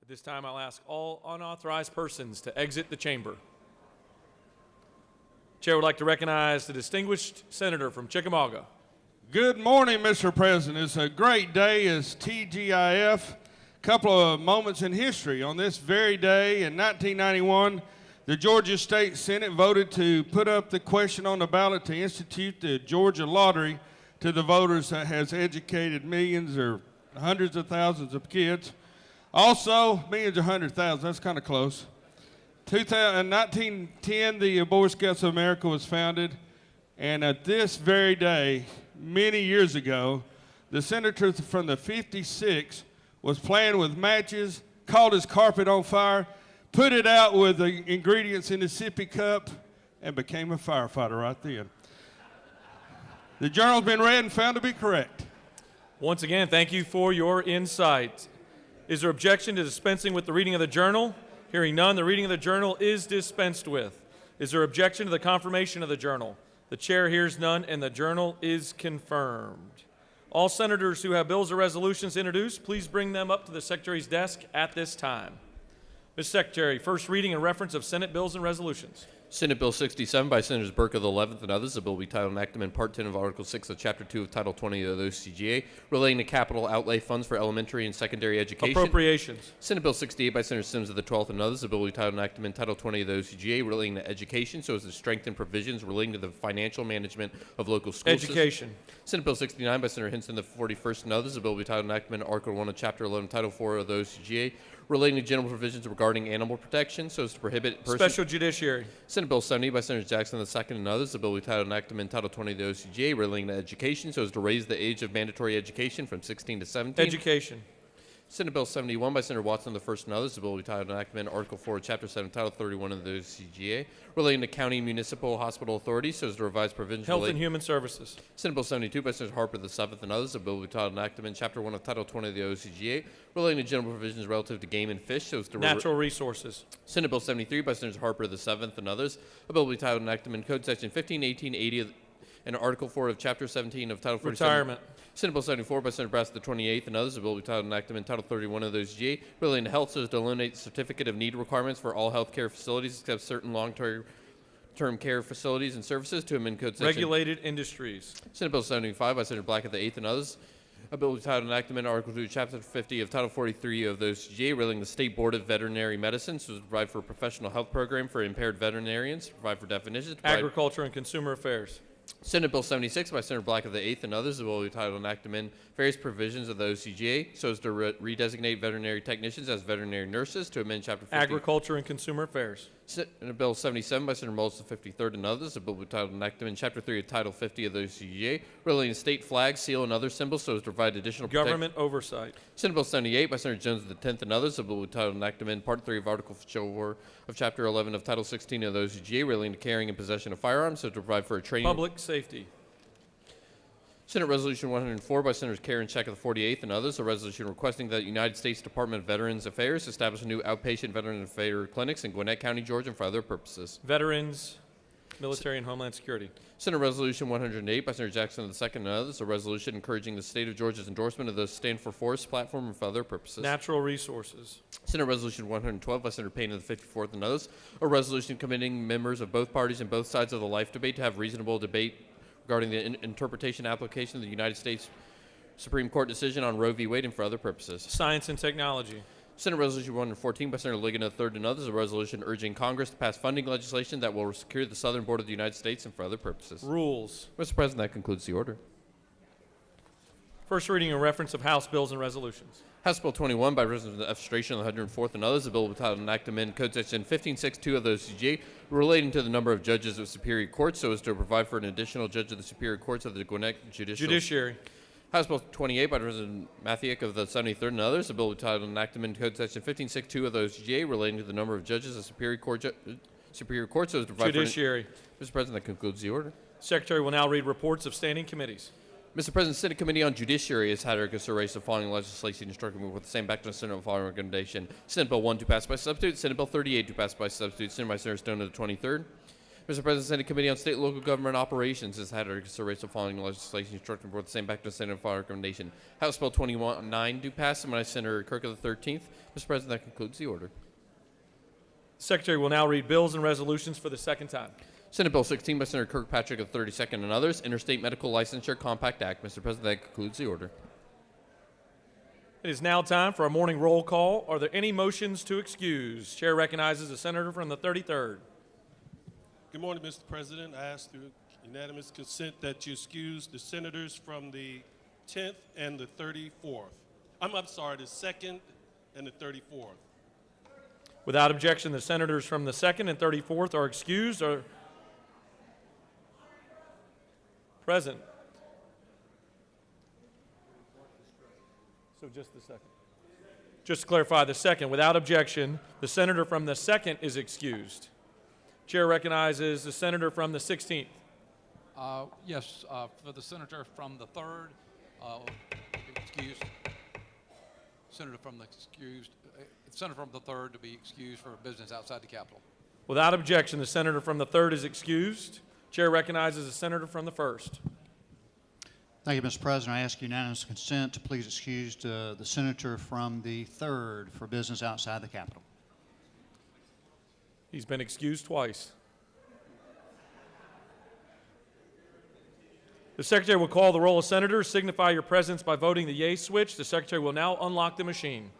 At this time, I'll ask all unauthorized persons to exit the chamber. Chair would like to recognize the distinguished senator from Chickamauga. Good morning, Mr. President. It's a great day as TGIF. Couple of moments in history. On this very day in 1991, the Georgia State Senate voted to put up the question on the ballot to institute the Georgia lottery to the voters that has educated millions or hundreds of thousands of kids. Also, millions or 100,000, that's kind of close. In 1910, the Boy Scouts of America was founded, and at this very day, many years ago, the senator from the 56 was playing with matches, caught his carpet on fire, put it out with the ingredients in a sippy cup, and became a firefighter right then. The journal's been read and found to be correct. Once again, thank you for your insight. Is there objection to dispensing with the reading of the journal? Hearing none, the reading of the journal is dispensed with. Is there objection to the confirmation of the journal? The chair hears none, and the journal is confirmed. All senators who have bills or resolutions introduced, please bring them up to the Secretary's desk at this time. Mr. Secretary, first reading and reference of Senate bills and resolutions. Senate Bill 67 by Senators Burke of the 11th and others, a bill be titled Enactment Part 10 of Article 6 of Chapter 2 of Title 20 of the OCGA, relating to capital outlay funds for elementary and secondary education. Appropriations. Senate Bill 68 by Senator Sims of the 12th and others, a bill be titled Enactment Title 20 of the OCGA, relating to education, so as to strengthen provisions relating to the financial management of local school Education. Senate Bill 69 by Senator Hinson of the 41st and others, a bill be titled Enactment Article 1 of Chapter 11, Title 4 of the OCGA, relating to general provisions regarding animal protection, so as to prohibit Special Judiciary. Senate Bill 70 by Senator Jackson II and others, a bill we titled Enactment Title 20 of the OCGA, relating to education, so as to raise the age of mandatory education from 16 to 17. Education. Senate Bill 71 by Senator Watson I and others, a bill we titled Enactment Article 4 of Chapter 7, Title 31 of the OCGA, relating to county municipal hospital authorities, so as to revise provisions Health and Human Services. Senate Bill 72 by Senator Harper VII and others, a bill we titled Enactment Chapter 1 of Title 20 of the OCGA, relating to general provisions relative to game and fish, so as to Natural Resources. Senate Bill 73 by Senators Harper VII and others, a bill we titled Enactment Code Section 151880 and Article 4 of Chapter 17 of Title 47. Retirement. Senate Bill 74 by Senator Brass the 28th and others, a bill we titled Enactment Title 31 of the OCGA, relating to health, so as to eliminate certificate of need requirements for all health care facilities except certain long-term care facilities and services to amend Code Section. Regulated Industries. Senate Bill 75 by Senator Black of the 8th and others, a bill titled Enactment Article 2, Chapter 50 of Title 43 of the OCGA, relating to the State Board of Veterinary Medicine, so as to provide for a professional health program for impaired veterinarians, provide for definitions. Agriculture and Consumer Affairs. Senate Bill 76 by Senator Black of the 8th and others, a bill titled Enactment various provisions of the OCGA, so as to redesignate veterinary technicians as veterinary nurses, to amend Chapter 50. Agriculture and Consumer Affairs. Senate Bill 77 by Senator Moulds the 53rd and others, a bill titled Enactment Chapter 3 of Title 50 of the OCGA, relating to state flag, seal, and other symbols, so as to provide additional Government Oversight. Senate Bill 78 by Senator Jones the 10th and others, a bill titled Enactment Part 3 of Article 4 of Chapter 11 of Title 16 of the OCGA, relating to carrying and possession of firearms, so to provide for a training. Public Safety. Senate Resolution 104 by Senators Kerr and Check of the 48th and others, a resolution requesting that the United States Department of Veterans Affairs establish a new outpatient veteran affairs clinics in Gwinnett County, Georgia, and for other purposes. Veterans, Military and Homeland Security. Senate Resolution 108 by Senator Jackson II and others, a resolution encouraging the state of Georgia's endorsement of the Stand for Forest platform and for other purposes. Natural Resources. Senate Resolution 112 by Senator Payne of the 54th and others, a resolution committing members of both parties and both sides of the life debate to have reasonable debate regarding the interpretation and application of the United States Supreme Court decision on Roe v. Wade and for other purposes. Science and Technology. Senate Resolution 114 by Senator Ligon III and others, a resolution urging Congress to pass funding legislation that will secure the southern border of the United States and for other purposes. Rules. Mr. President, that concludes the order. First reading and reference of House bills and resolutions. House Bill 21 by President of the Administration of the 104th and others, a bill titled Enact Amend Code Section 1562 of the OCGA relating to the number of judges of Superior Courts, so as to provide for an additional judge of the Superior Courts of the Gwinnett Judiciary. House Bill 28 by President Mathiak of the 73rd and others, a bill titled Enact Amend Code Section 1562 of the OCGA relating to the number of judges of Superior Courts, so as to provide Judiciary. Mr. President, that concludes the order. Secretary will now read reports of standing committees. Mr. President, Senate Committee on Judiciary has had a consideration of following legislation instructing with the same back to the Senate following recommendation. Senate Bill 1 to pass by substitute, Senate Bill 38 to pass by substitute, sent by Senator Stone of the 23rd. Mr. President, Senate Committee on State and Local Government Operations has had under consideration the following legislation instructing for the same back to the Senate for recommendation. House Bill 21-9 do pass, and by Senator Kirk of the 13th. Mr. President, that concludes the order. Secretary will now read bills and resolutions for the second time. Senate Bill 16 by Senator Kirkpatrick of the 32nd and others, Interstate Medical Licensure Compact Act. Mr. President, that concludes the order. It is now time for our morning roll call. Are there any motions to excuse? Chair recognizes the senator from the 33rd. Good morning, Mr. President. I ask through unanimous consent that you excuse the senators from the 10th and the 34th. I'm sorry, the 2nd and the 34th. Without objection, the senators from the 2nd and 34th are excused or present. So just the 2nd. Just to clarify, the 2nd. Without objection, the senator from the 2nd is excused. Chair recognizes the senator from the 16th. Yes, for the senator from the 3rd, excused. Senator from the senator from the 3rd to be excused for business outside the Capitol. Without objection, the senator from the 3rd is excused. Chair recognizes the senator from the 1st. Thank you, Mr. President. I ask unanimous consent to please excuse the senator from the 3rd for business outside the Capitol. He's been excused twice. The secretary will call the roll of senators. Signify your presence by voting the yea switch. The secretary will now unlock the machine.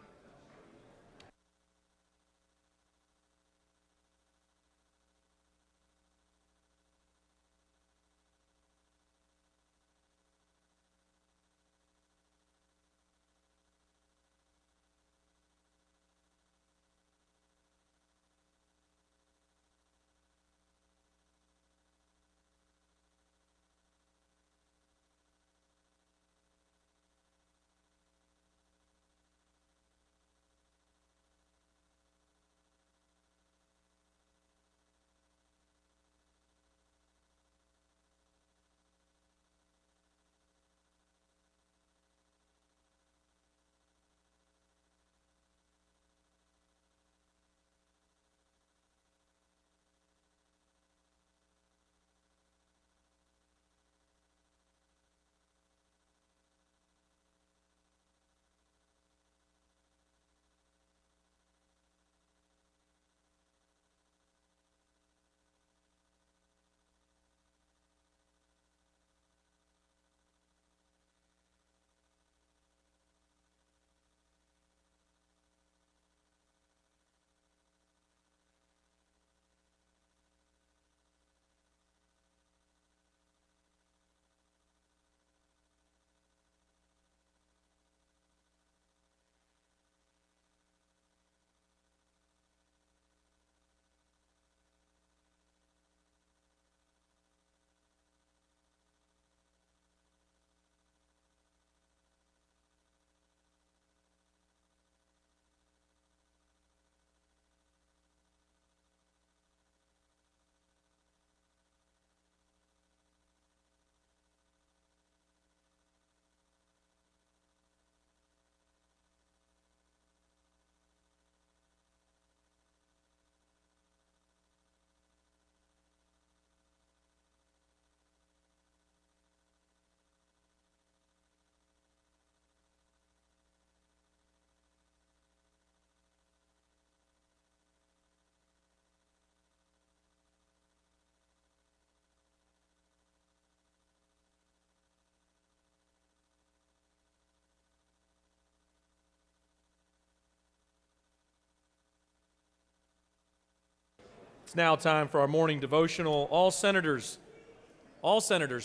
It's now time for our morning devotional. All senators,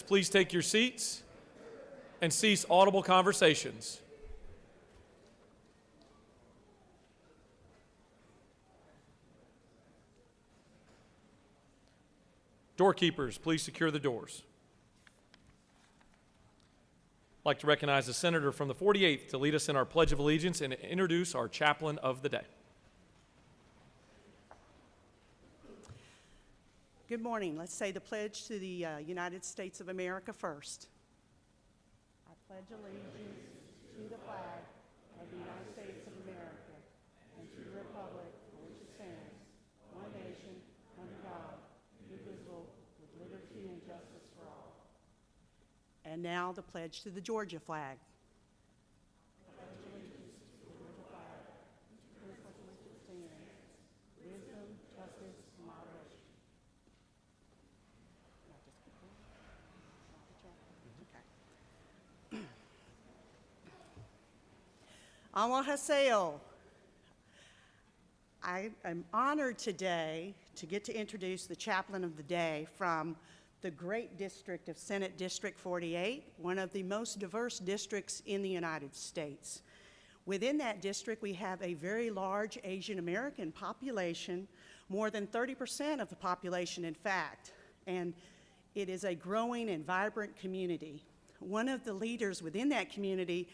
please take your seats and cease audible conversations. Doorkeepers, please secure the doors. I'd like to recognize the senator from the 48th to lead us in our Pledge of Allegiance and introduce our chaplain of the day. Good morning. Let's say the pledge to the United States of America first. I pledge allegiance to the flag of the United States of America and to the republic for which it stands, one nation, under God, indivisible, And now the pledge to the Georgia flag. Anwahaseo. I am honored today to get to introduce the chaplain of the day from the great district of Senate District 48, one of the most diverse districts in the United States. Within that district, we have a very large Asian American population, more than 30% of the population, in fact, and it is a growing and vibrant community. One of the leaders within that community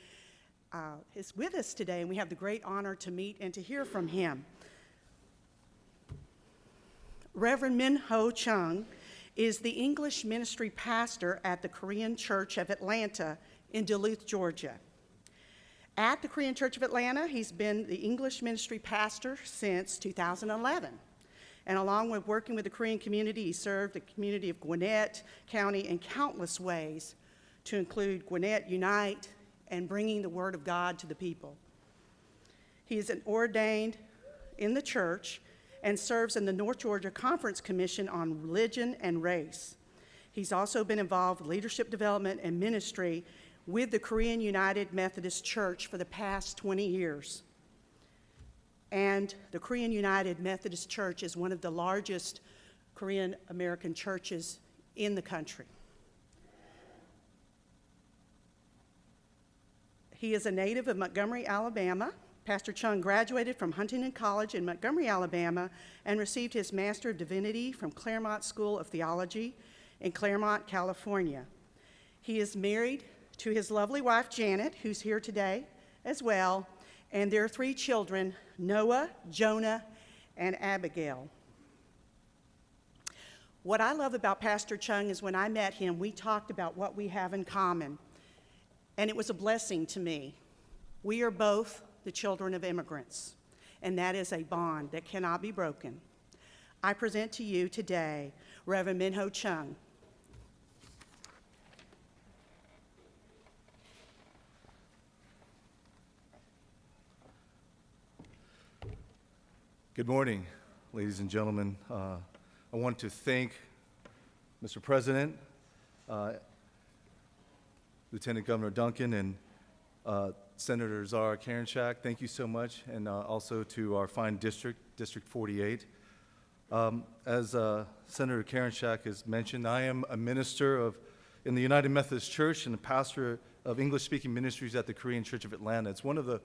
is with us today, and we have the great honor to meet and to hear from him. Reverend Min Ho Chung is the English ministry pastor at the Korean Church of Atlanta in Duluth, Georgia. At the Korean Church of Atlanta, he's been the English ministry pastor since 2011. And along with working with the Korean community, he served the community of Gwinnett County in countless ways, to include Gwinnett Unite and bringing the Word of God to the people. He is ordained in the church and serves in the North Georgia Conference Commission on Religion and Race. He's also been involved with leadership development and ministry with the Korean United Methodist Church for the past 20 years. And the Korean United Methodist Church is one of the largest Korean American churches in the country. He is a native of Montgomery, Alabama. Pastor Chung graduated from Huntington College in Montgomery, Alabama, and received his Master of Divinity from Claremont School of Theology in Claremont, California. He is married to his lovely wife, Janet, who's here today as well, and their 3 children, Noah, Jonah, and Abigail. What I love about Pastor Chung is when I met him, we talked about what we have in common, and it was a blessing to me. We are both the children of immigrants, and that is a bond that cannot be broken. I present to you today Reverend Min Ho Chung. Good morning, ladies and gentlemen. I want to thank Mr. President, Lieutenant Governor Duncan, and Senator Zara Karenchak. Thank you so much, and also to our fine district, District 48. As Senator Karenchak has mentioned, I am a minister in the United Methodist Church and a pastor of English-speaking ministries at the Korean Church of Atlanta. It's one of the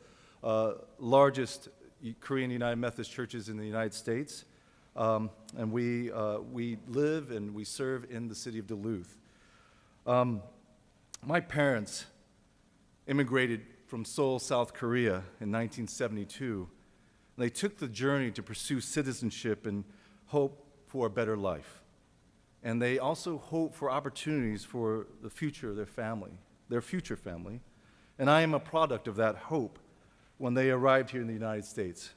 largest Korean United Methodist churches in the United States, and we live and we serve in the city of Duluth. My parents immigrated from Seoul, South Korea in 1972. They took the journey to pursue citizenship and hope for a better life. And they also hope for opportunities for the future of their family, their future family. And I am a product of that hope when they arrived here in the United States.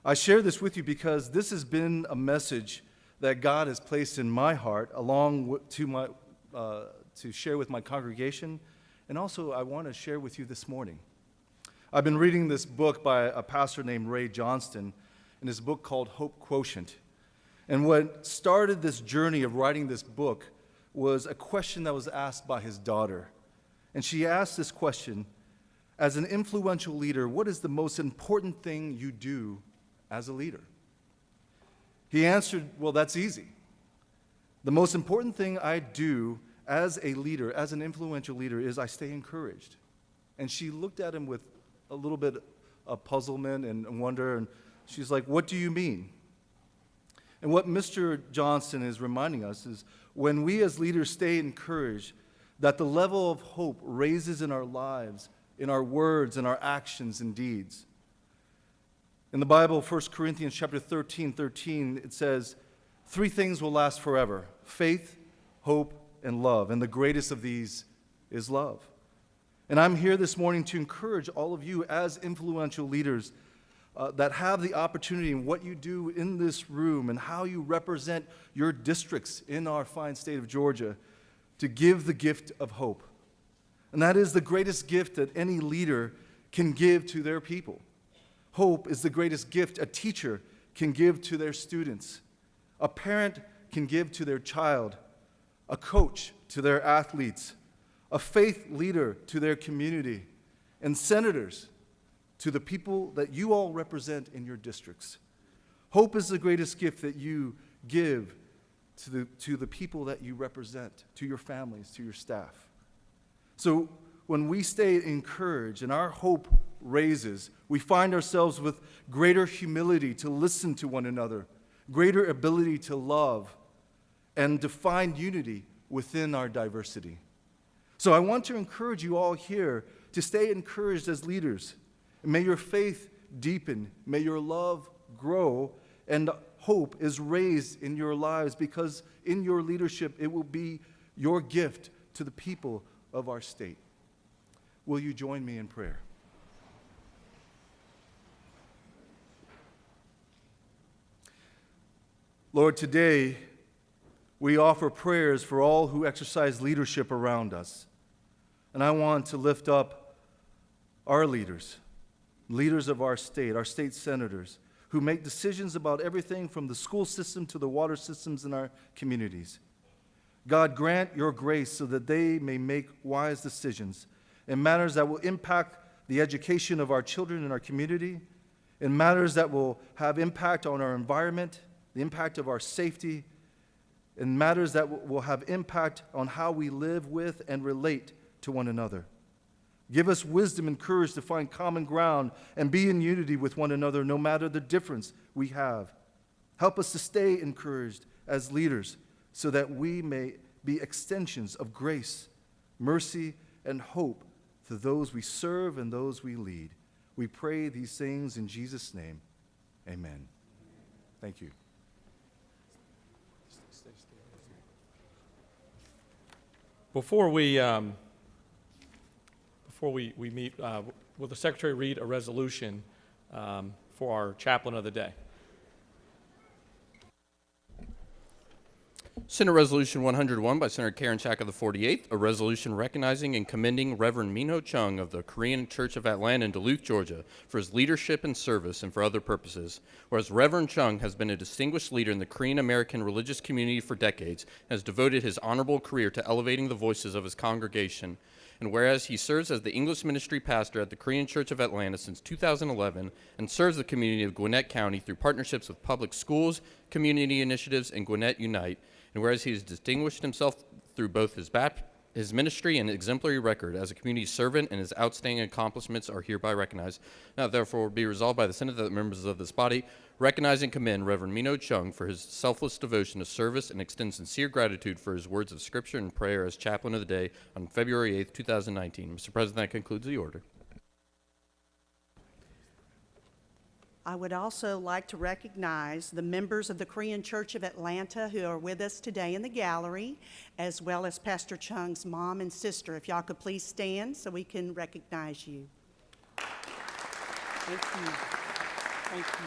I share this with you because this has been a message that God has placed in my heart to share with my congregation, and also I want to share with you this morning. I've been reading this book by a pastor named Ray Johnston, in his book called Hope Quotient. And what started this journey of writing this book was a question that was asked by his daughter. And she asked this question: as an influential leader, what is the most important thing you do as a leader? He answered, well, that's easy. The most important thing I do as a leader, as an influential leader, is I stay encouraged. And she looked at him with a little bit of puzzlement and wonder, and she's like, what do you mean? And what Mr. Johnston is reminding us is when we as leaders stay encouraged, that the level of hope raises in our lives, in our words, in our actions and deeds. In the Bible, 1 Corinthians chapter 13, it says, 3 things will last forever: faith, hope, and love. And the greatest of these is love. And I'm here this morning to encourage all of you as influential leaders that have the opportunity in what you do in this room and how you represent your districts in our fine state of Georgia to give the gift of hope. And that is the greatest gift that any leader can give to their people. Hope is the greatest gift a teacher can give to their students, a parent can give to their child, a coach to their athletes, a faith leader to their community, and senators to the people that you all represent in your districts. Hope is the greatest gift that you give to the people that you represent, to your families, to your staff. So when we stay encouraged and our hope raises, we find ourselves with greater humility to listen to one another, greater ability to love, and to find unity within our diversity. So I want to encourage you all here to stay encouraged as leaders. And may your faith deepen, may your love grow, and hope is raised in your lives, because in your leadership it will be your gift to the people of our state. Will you join me in prayer? Lord, today we offer prayers for all who exercise leadership around us. And I want to lift up our leaders, leaders of our state senators, who make decisions about everything from the school system to the water systems in our communities. God, grant your grace so that they may make wise decisions in matters that will impact the education of our children in our community, in matters that will have impact on our environment, the impact of our safety, in matters that will have impact on how we live with and relate to one another. Give us wisdom and courage to find common ground and be in unity with one another no matter the difference we have. Help us to stay encouraged as leaders so that we may be extensions of grace, mercy, and hope to those we serve and those we lead. We pray these things in Jesus' name. Amen. Thank you. Before we meet, will the Secretary read a resolution for our chaplain of the day? Senate Resolution 101 by Senator Karen Chack of the 48th, a resolution recognizing and commending Reverend Minho Chung of the Korean Church of Atlanta in Duluth, Georgia, for his leadership and service and for other purposes. Whereas Reverend Chung has been a distinguished leader in the Korean American religious community for decades and has devoted his honorable career to elevating the voices of his congregation. And whereas he serves as the English ministry pastor at the Korean Church of Atlanta since 2011 and serves the community of Gwinnett County through partnerships with public schools, community initiatives, and Gwinnett Unite, and whereas he has distinguished himself through both his ministry and exemplary record as a community servant, and his outstanding accomplishments are hereby recognized. Now, therefore, be resolved by the Senate that the members of this body recognize and commend Reverend Minho Chung for his selfless devotion to service and extend sincere gratitude for his words of scripture and prayer as chaplain of the day on February 8th, 2019. Mr. President, that concludes the order. I would also like to recognize the members of the Korean Church of Atlanta who are with us today in the gallery, as well as Pastor Chung's mom and sister. If y'all could please stand so we can recognize you. Thank you. Thank you.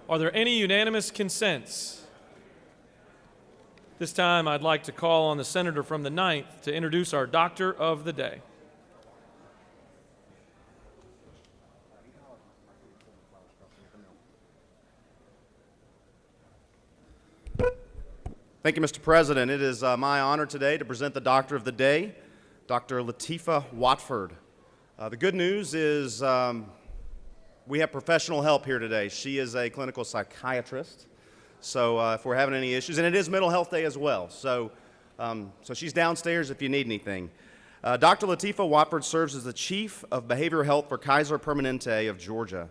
Are there any unanimous consents? This time, I'd like to call on the senator from the 9th to introduce our Doctor of the Day. Thank you, Mr. President. It is my honor today to present the Doctor of the Day, Dr. Latifah Watford. The good news is we have professional help here today. She is a clinical psychiatrist, so if we're having any issues, and it is Mental Health Day as well, so she's downstairs if you need anything. Dr. Latifah Watford serves as the Chief of Behavioral Health for Kaiser Permanente of Georgia.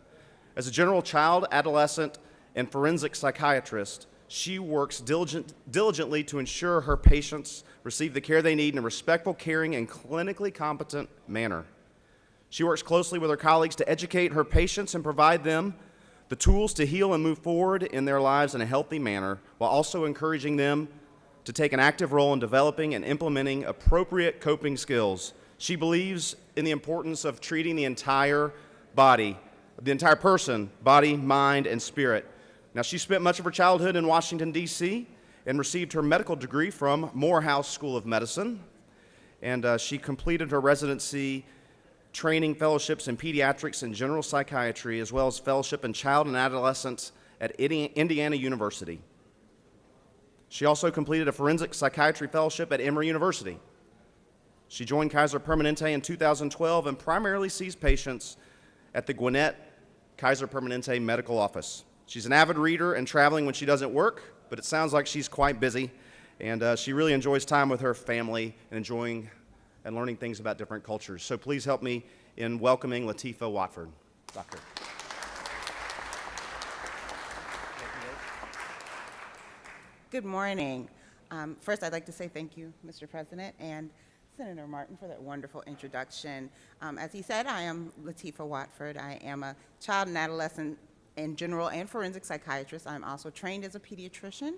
As a general child, adolescent, and forensic psychiatrist, she works diligently to ensure her patients receive the care they need in a respectful, caring, and clinically competent manner. She works closely with her colleagues to educate her patients and provide them the tools to heal and move forward in their lives in a healthy manner, while also encouraging them to take an active role in developing and implementing appropriate coping skills. She believes in the importance of treating the entire body, the entire person, body, mind, and spirit. Now, she spent much of her childhood in Washington, D.C., and received her medical degree from Morehouse School of Medicine. And she completed her residency training fellowships in pediatrics and general psychiatry, as well as fellowship in child and adolescence at Indiana University. She also completed a forensic psychiatry fellowship at Emory University. She joined Kaiser Permanente in 2012 and primarily sees patients at the Gwinnett Kaiser Permanente Medical Office. She's an avid reader and traveling when she doesn't work, but it sounds like she's quite busy, and she really enjoys time with her family and enjoying and learning things about different cultures. So please help me in welcoming Latifah Watford. Doctor. Good morning. First, I'd like to say thank you, Mr. President, and Senator Martin for that wonderful introduction. As he said, I am Latifah Watford. I am a child and adolescent in general and forensic psychiatrist. I'm also trained as a pediatrician.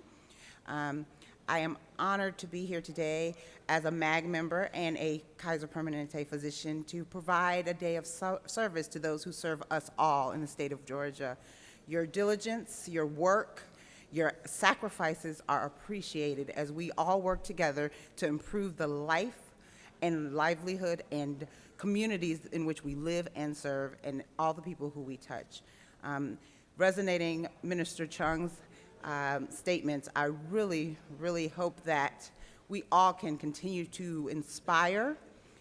I am honored to be here today as a MAG member and a Kaiser Permanente physician to provide a day of service to those who serve us all in the state of Georgia. Your diligence, your work, your sacrifices are appreciated as we all work together to improve the life and livelihood and communities in which we live and serve and all the people who we touch. Resonating Minister Chung's statements, I really, really hope that we all can continue to inspire,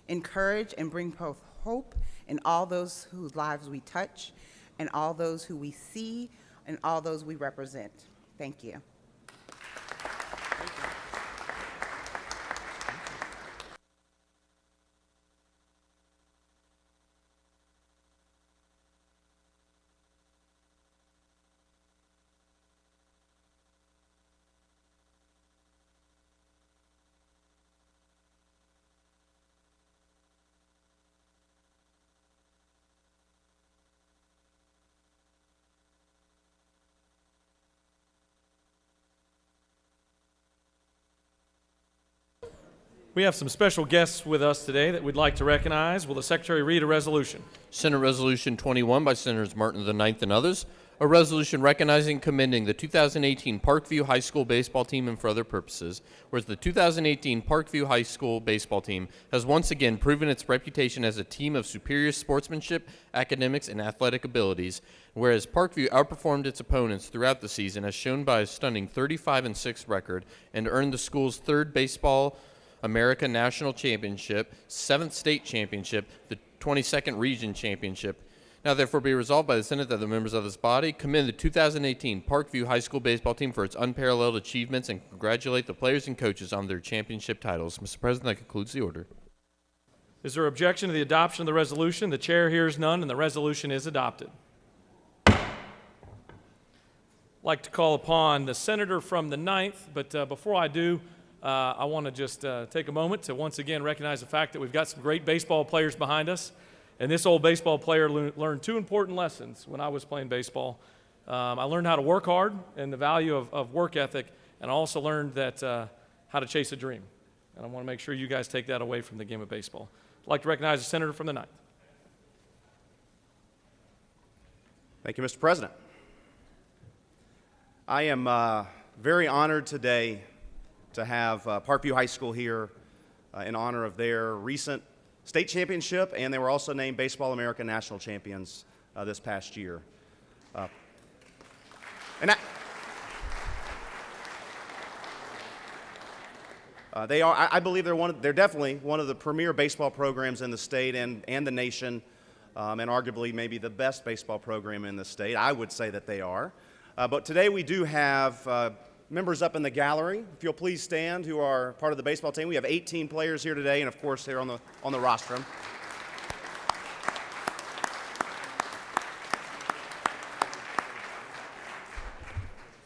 encourage, and bring both hope in all those whose lives we touch, and all those who we see, and all those we represent. Thank you. We have some special guests with us today that we'd like to recognize. Will the Secretary read a resolution? Senate Resolution 21 by Senators Martin the Ninth and others, a resolution recognizing and commending the 2018 Parkview High School baseball team and for other purposes, whereas the 2018 Parkview High School baseball team has once again proven its reputation as a team of superior sportsmanship, academics, and athletic abilities, whereas Parkview outperformed its opponents throughout the season as shown by a stunning 35-6 record and earned the school's third Baseball America National Championship, 7th State Championship, the 22nd Region Championship. Now therefore be resolved by the Senate that the members of this body commend the 2018 Parkview High School baseball team for its unparalleled achievements and congratulate the players and coaches on their championship titles. Mr. President, that concludes the order. Is there objection to the adoption of the resolution? The chair hears none, and the resolution is adopted. I'd like to call upon the senator from the 9th, but before I do, I want to just take a moment to once again recognize the fact that we've got some great baseball players behind us. And this old baseball player learned two important lessons when I was playing baseball. I learned how to work hard and the value of work ethic, and I also learned that how to chase a dream. And I want to make sure you guys take that away from the game of baseball. I'd like to recognize the senator from the 9th. Thank you, Mr. President. I am very honored today to have Parkview High School here in honor of their recent state championship, and they were also named Baseball America National Champions this past year. They are, I believe they're definitely one of the premier baseball programs in the state and the nation, and arguably maybe the best baseball program in the state. I would say that they are. But today we do have members up in the gallery, if you'll please stand, who are part of the baseball team. We have 18 players here today, and of course they're on the rostrum.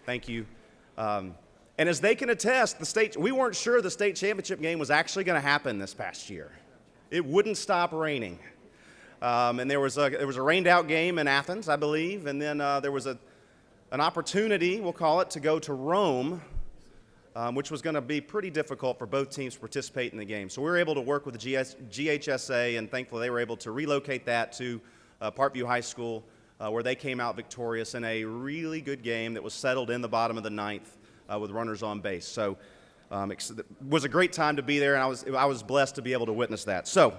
Thank you. And as they can attest, we weren't sure the state championship game was actually going to happen this past year. It wouldn't stop raining. And there was a rained out game in Athens, I believe, and then there was an opportunity, we'll call it, to go to Rome, which was going to be pretty difficult for both teams to participate in the game. So we were able to work with the GHSA, and thankfully they were able to relocate that to Parkview High School, where they came out victorious in a really good game that was settled in the bottom of the ninth with runners on base. So it was a great time to be there, and I was blessed to be able to witness that. So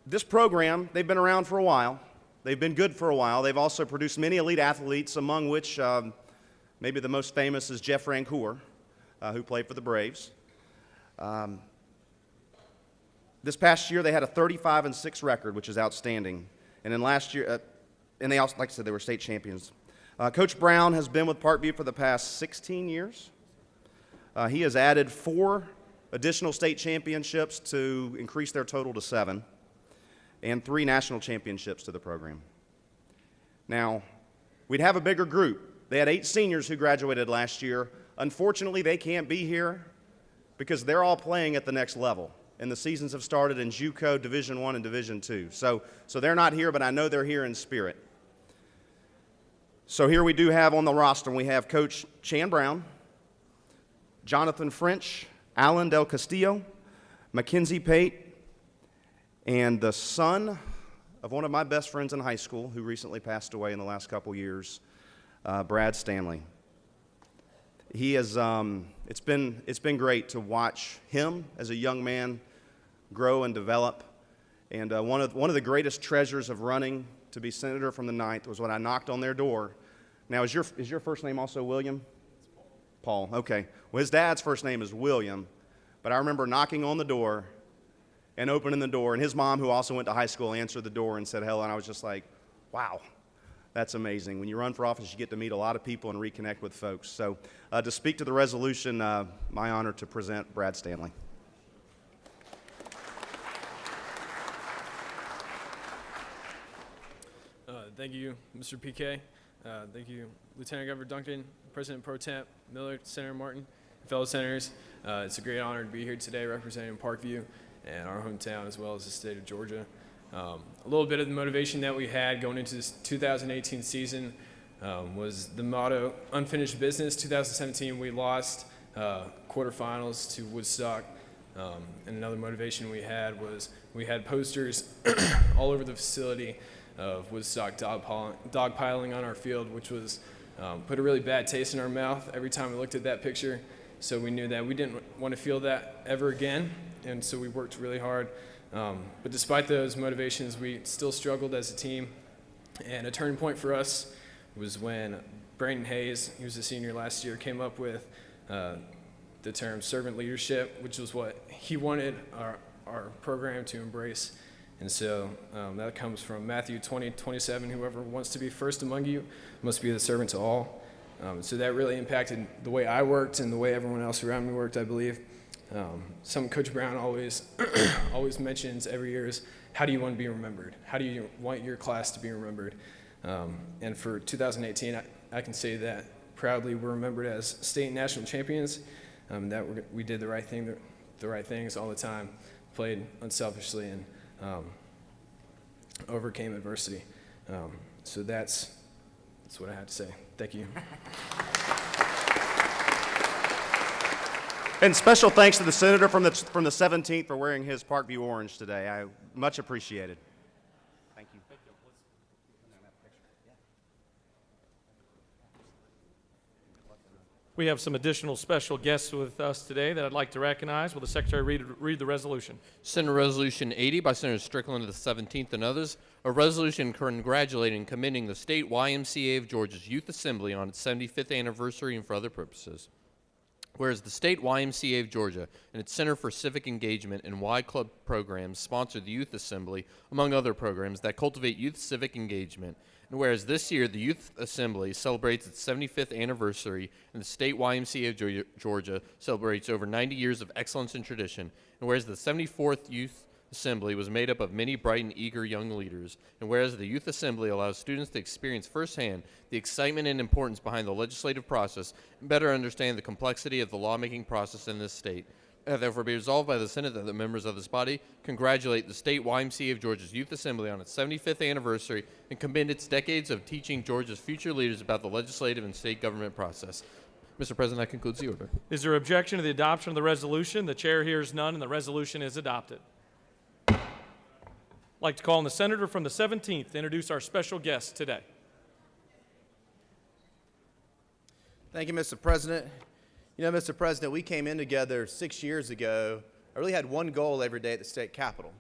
this program, they've been around for a while. They've been good for a while. They've also produced many elite athletes, among which maybe the most famous is Jeff Rancour, who played for the Braves. This past year, they had a 35-6 record, which is outstanding. And then last year, and they also, like I said, they were state champions. Coach Brown has been with Parkview for the past 16 years. He has added 4 additional state championships to increase their total to 7, and 3 national championships to the program. Now, we'd have a bigger group. They had 8 seniors who graduated last year. Unfortunately, they can't be here because they're all playing at the next level, and the seasons have started in JUCO, Division I, and Division II. So they're not here, but I know they're here in spirit. So here we do have on the roster, we have Coach Chan Brown, Jonathan French, Alan Del Castillo, Mackenzie Pate, and the son of one of my best friends in high school who recently passed away in the last couple years, Brad Stanley. He has, it's been great to watch him as a young man grow and develop. And one of the greatest treasures of running to be senator from the 9th was when I knocked on their door. Now, is your first name also William? Paul. Okay. Well, his dad's first name is William, but I remember knocking on the door and opening the door, and his mom, who also went to high school, answered the door and said hello, and I was just like, wow, that's amazing. When you run for office, you get to meet a lot of people and reconnect with folks. So to speak to the resolution, my honor to present Brad Stanley. Thank you, Mr. PK. Thank you, Lieutenant Governor Duncan, President Pro Temp Miller, Senator Martin, fellow senators. It's a great honor to be here today representing Parkview and our hometown as well as the state of Georgia. A little bit of the motivation that we had going into this 2018 season was the motto, unfinished business. 2017, we lost quarterfinals to Woodstock. And another motivation we had was we had posters all over the facility of Woodstock dogpiling on our field, which was put a really bad taste in our mouth every time we looked at that picture. So we knew that we didn't want to feel that ever again, and so we worked really hard. But despite those motivations, we still struggled as a team. And a turning point for us was when Brayton Hayes, he was a senior last year, came up with the term servant leadership, which was what he wanted our program to embrace. And so that comes from Matthew 20:27, whoever wants to be first among you must be the servant to all. So that really impacted the way I worked and the way everyone else around me worked, I believe. Something Coach Brown always always mentions every year is, how do you want to be remembered? How do you want your class to be remembered? And for 2018, I can say that proudly we're remembered as state and national champions, that we did the right things all the time, played unselfishly, and overcame adversity. So that's what I had to say. Thank you. And special thanks to the senator from the 17th for wearing his Parkview orange today. I much appreciated. Thank you. We have some additional special guests with us today that I'd like to recognize. Will the Secretary read the resolution? Senate Resolution 80 by Senator Strickland of the 17th and others, a resolution congratulating and commending the State YMCA of Georgia's Youth Assembly on its 75th anniversary and for other purposes. Whereas the State YMCA of Georgia and its Center for Civic Engagement and Y Club programs sponsor the Youth Assembly, among other programs that cultivate youth civic engagement. And whereas this year the Youth Assembly celebrates its 75th anniversary and the State YMCA of Georgia celebrates over 90 years of excellence and tradition. And whereas the 74th Youth Assembly was made up of many bright and eager young leaders. And whereas the Youth Assembly allows students to experience firsthand the excitement and importance behind the legislative process and better understand the complexity of the lawmaking process in this state. Therefore, be resolved by the Senate that the members of this body congratulate the State YMCA of Georgia's Youth Assembly on its 75th anniversary and commend its decades of teaching Georgia's future leaders about the legislative and state government process. Mr. President, that concludes the order. Is there objection to the adoption of the resolution? The chair hears none, and the resolution is adopted. I'd like to call on the senator from the 17th to introduce our special guest today. Thank you, Mr. President. You know, Mr. President, we came in together 6 years ago. I really had one goal every day at the state capitol,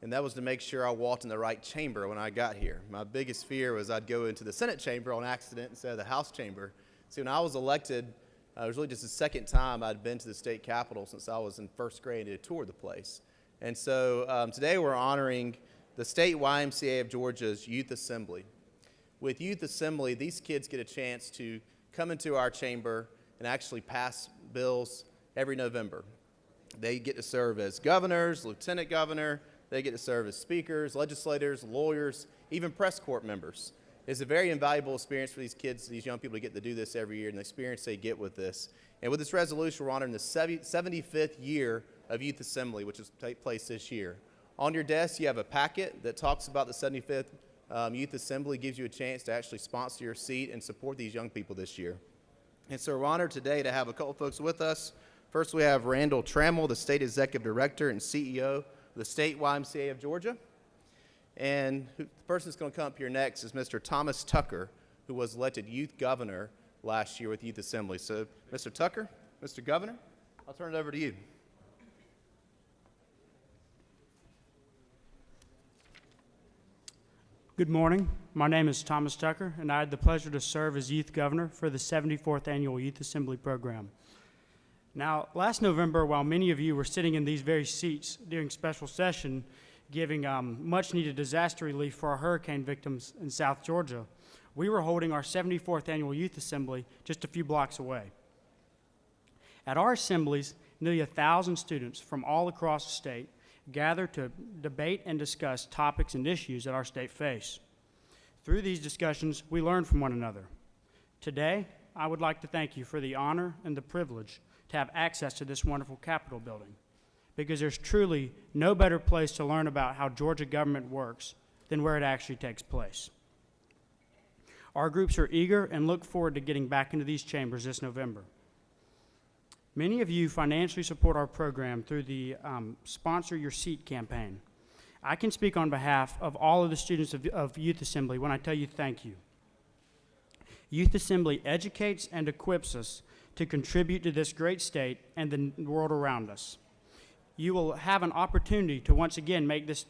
and that was to make sure I walked in the right chamber when I got here. My biggest fear was I'd go into the Senate chamber on accident instead of the House chamber. See, when I was elected, it was really just the second time I'd been to the state capitol since I was in first grade and toured the place. And so today we're honoring the State YMCA of Georgia's Youth Assembly. With Youth Assembly, these kids get a chance to come into our chamber and actually pass bills every November. They get to serve as governors, lieutenant governor, they get to serve as speakers, legislators, lawyers, even press corps members. It's a very invaluable experience for these kids, these young people to get to do this every year and the experience they get with this. And with this resolution, we're honoring the 75th year of Youth Assembly, which will take place this year. On your desk, you have a packet that talks about the 75th Youth Assembly, gives you a chance to actually sponsor your seat and support these young people this year. And so we're honored today to have a couple folks with us. First, we have Randall Trammell, the State Executive Director and CEO of the State YMCA of Georgia. And the person that's going to come up here next is Mr. Thomas Tucker, who was elected Youth Governor last year with Youth Assembly. So, Mr. Tucker, Mr. Governor, I'll turn it over to you. Good morning. My name is Thomas Tucker, and I had the pleasure to serve as Youth Governor for the 74th Annual Youth Assembly Program. Now, last November, while many of you were sitting in these very seats during special session, giving much-needed disaster relief for our hurricane victims in South Georgia, we were holding our 74th Annual Youth Assembly just a few blocks away. At our assemblies, nearly 1,000 students from all across the state gather to debate and discuss topics and issues that our state face. Through these discussions, we learn from one another. Today, I would like to thank you for the honor and the privilege to have access to this wonderful Capitol building, because there's truly no better place to learn about how Georgia government works than where it actually takes place. Our groups are eager and look forward to getting back into these chambers this November. Many of you financially support our program through the Sponsor Your Seat campaign. I can speak on behalf of all of the students of Youth Assembly when I tell you thank you. Youth Assembly educates and equips us to contribute to this great state and the world around us. You will have an opportunity to once again make this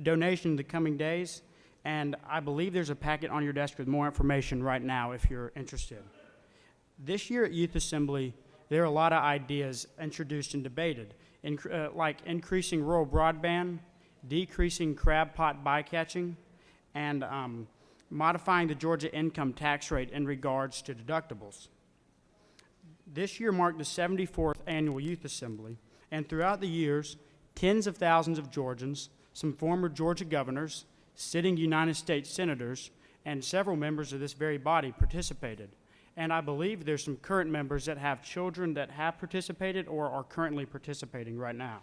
donation in the coming days, and I believe there's a packet on your desk with more information right now if you're interested. This year at Youth Assembly, there are a lot of ideas introduced and debated, like increasing rural broadband, decreasing crab pot bycatching, and modifying the Georgia income tax rate in regards to deductibles. This year marked the 74th Annual Youth Assembly, and throughout the years, tens of thousands of Georgians, some former Georgia governors, sitting United States senators, and several members of this very body participated. And I believe there's some current members that have children that have participated or are currently participating right now.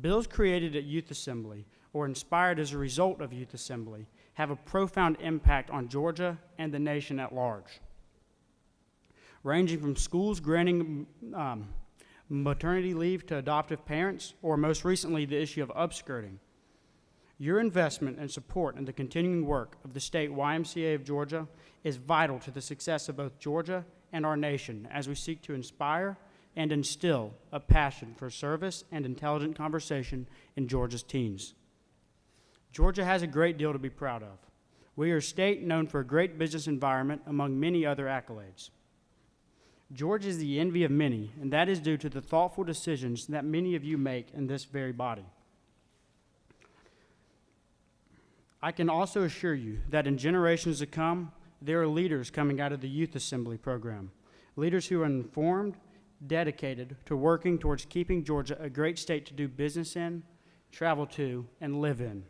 Bills created at Youth Assembly or inspired as a result of Youth Assembly have a profound impact on Georgia and the nation at large, ranging from schools granting maternity leave to adoptive parents, or most recently the issue of upskirting. Your investment and support in the continuing work of the State YMCA of Georgia is vital to the success of both Georgia and our nation as we seek to inspire and instill a passion for service and intelligent conversation in Georgia's teens. Georgia has a great deal to be proud of. We are a state known for a great business environment among many other accolades. Georgia is the envy of many, and that is due to the thoughtful decisions that many of you make in this very body. I can also assure you that in generations to come, there are leaders coming out of the Youth Assembly program, leaders who are informed, dedicated to working towards keeping Georgia a great state to do business in, travel to, and live in.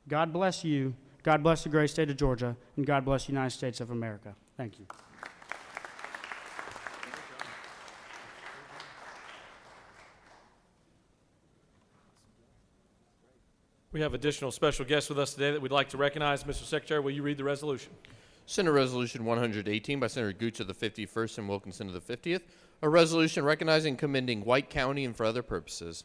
God bless you, God bless the great state of Georgia, and God bless the United States of America. Thank you. We have additional special guests with us today that we'd like to recognize. Mr. Secretary, will you read the resolution? Senate Resolution 118 by Senator Gooch of the 51st and Wilkinson of the 50th, a resolution recognizing and commending White County and for other purposes.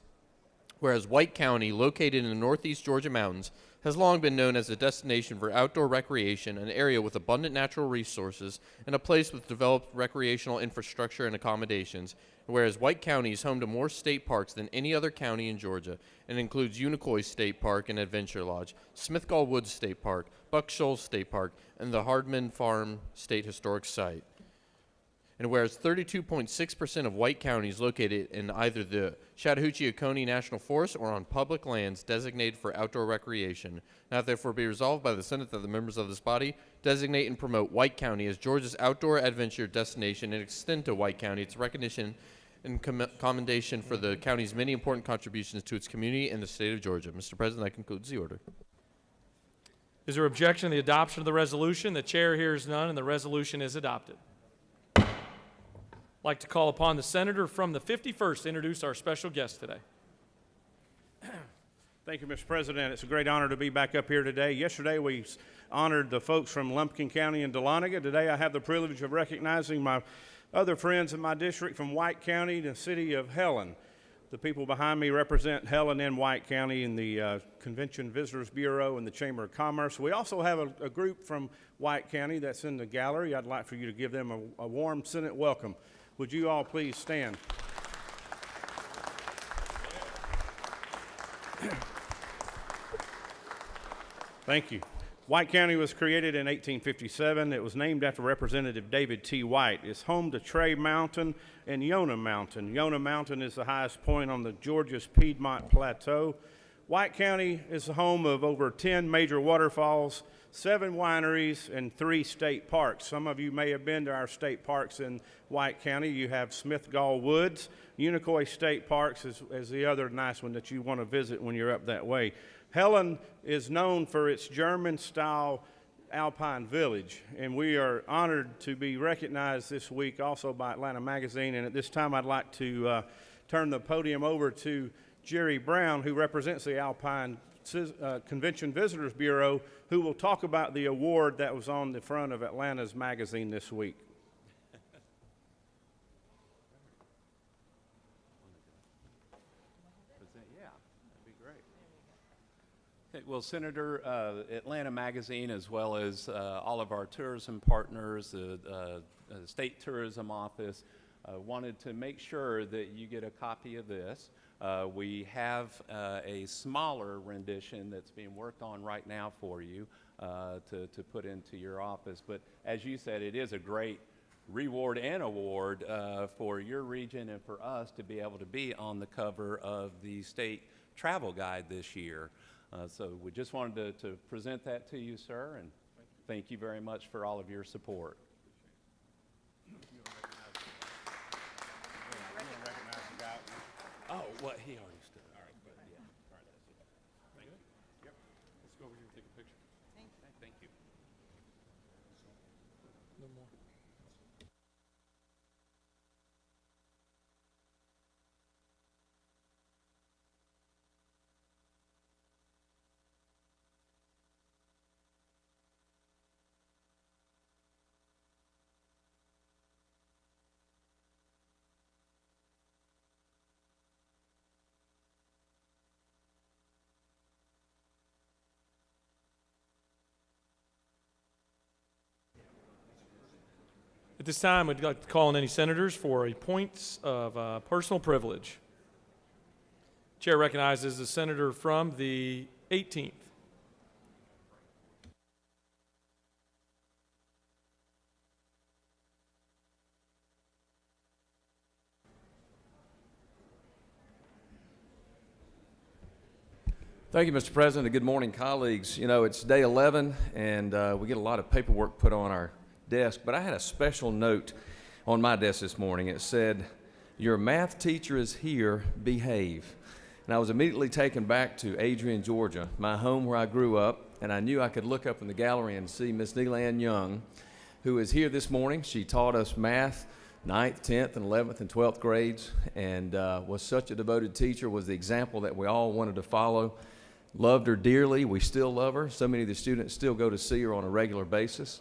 Whereas White County, located in the northeast Georgia mountains, has long been known as a destination for outdoor recreation, an area with abundant natural resources, and a place with developed recreational infrastructure and accommodations. Whereas White County is home to more state parks than any other county in Georgia, and includes Unicoi State Park and Adventure Lodge, Smithgall Woods State Park, Buck Shoals State Park, and the Hardman Farm State Historic Site. And whereas 32.6% of White County is located in either the Chattahoochee-Oconee National Forest or on public lands designated for outdoor recreation, now therefore be resolved by the Senate that the members of this body designate and promote White County as Georgia's outdoor adventure destination and extend to White County its recognition and commendation for the county's many important contributions to its community and the state of Georgia. Mr. President, that concludes the order. Is there objection to the adoption of the resolution? The chair hears none, and the resolution is adopted. I'd like to call upon the senator from the 51st to introduce our special guest today. Thank you, Mr. President. It's a great honor to be back up here today. Yesterday, we honored the folks from Lumpkin County and Dahlonega. Today, I have the privilege of recognizing my other friends in my district from White County, the city of Helen. The people behind me represent Helen and White County in the Convention Visitors Bureau and the Chamber of Commerce. We also have a group from White County that's in the gallery. I'd like for you to give them a warm Senate welcome. Would you all please stand? Thank you. White County was created in 1857. It was named after Representative David T. White. It's home to Tray Mountain and Yonah Mountain. Yonah Mountain is the highest point on the Georgia's Piedmont Plateau. White County is the home of over 10 major waterfalls, 7 wineries, and 3 state parks. Some of you may have been to our state parks in White County. You have Smithgall Woods, Unicoi State Parks as the other nice one that you want to visit when you're up that way. Helen is known for its German-style Alpine Village, and we are honored to be recognized this week also by Atlanta Magazine. And at this time, I'd like to turn the podium over to Jerry Brown, who represents the Alpine Convention Visitors Bureau, who will talk about the award that was on the front of Atlanta's magazine this week. Well, Senator, Atlanta Magazine, as well as all of our tourism partners, the State Tourism Office, wanted to make sure that you get a copy of this. We have a smaller rendition that's being worked on right now for you to put into your office. But as you said, it is a great reward and award for your region and for us to be able to be on the cover of the state travel guide this year. So we just wanted to present that to you, sir, and thank you very much for all of your support. Oh, what he already stood. All right, but yeah. All right, that's it. Thank you. Yep. Let's go over here and take a picture. Thank you. No more. At this time, I'd like to call on any senators for a point of personal privilege. Chair recognizes the senator from the 18th. Thank you, Mr. President, and good morning, colleagues. You know, it's day 11, and we get a lot of paperwork put on our desk, but I had a special note on my desk this morning. It said, "Your math teacher is here, behave." And I was immediately taken back to Adrian, Georgia, my home where I grew up, and I knew I could look up in the gallery and see Miss Neelan Young, who is here this morning. She taught us math, 9th, 10th, and 11th, and 12th grades, and was such a devoted teacher, was the example that we all wanted to follow. Loved her dearly. We still love her. So many of the students still go to see her on a regular basis.